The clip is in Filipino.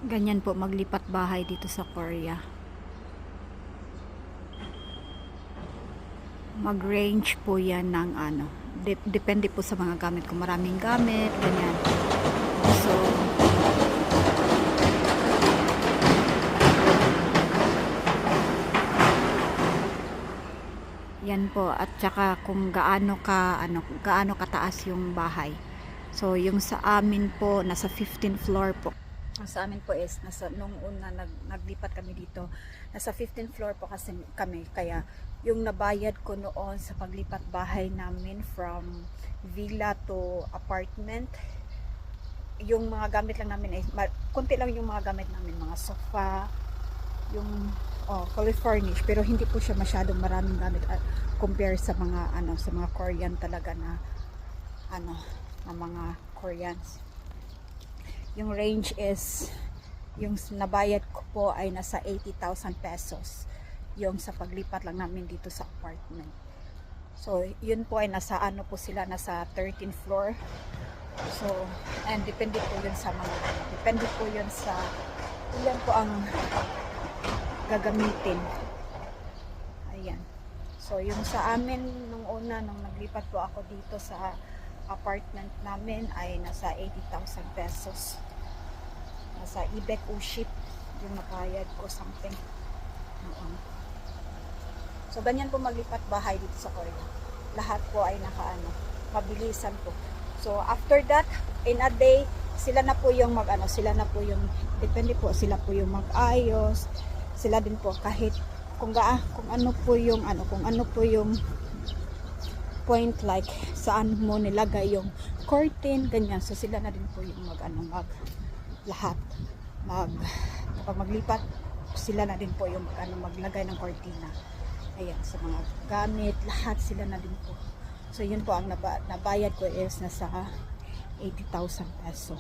Ganyan po maglipat bahay dito sa Korea. Mag-range po yan ng ano. Depende po sa mga gamit. Kung maraming gamit, ganyan. So, yan po. At saka kung gaano kataas yung bahay. So, yung sa amin po, nasa 15th floor po. Ang sa amin po is, nung una naglipat kami dito, nasa 15th floor po kasi kami. Kaya, yung nabayad ko noon sa paglipat bahay namin from villa to apartment, yung mga gamit lang namin ay, konti lang yung mga gamit namin, mga sofa, yung fully furnished, pero hindi po siya masyadong maraming gamit compare sa mga sa mga Korean talaga na na mga Koreans. Yung range is, yung nabayad ko po ay nasa 80,000 pesos yung sa paglipat lang namin dito sa apartment. So yun po ay nasa po sila, nasa 13th floor. So, and depende po yun sa mga depende po yun sa ilan po ang gagamitin. Ayan. So yung sa amin nung una, nung naglipat po ako dito sa apartment namin, ay nasa 80,000 pesos. Nasa Ibek Uship yung nabayad ko something. So ganyan po maglipat bahay dito sa Korea. Lahat po ay mabilisan po. So after that, in a day, sila na po yung sila na po yung, depende po, sila po yung mag-ayos. Sila din po kahit kung ano po yung point, like saan mo nilagay yung curtain, ganyan. So sila na din po yung kapag maglipat, sila na din po yung maglagay ng cortina. Ayan, sa mga gamit, lahat sila na din po. So yun po ang nabayad ko is nasa 80,000 peso.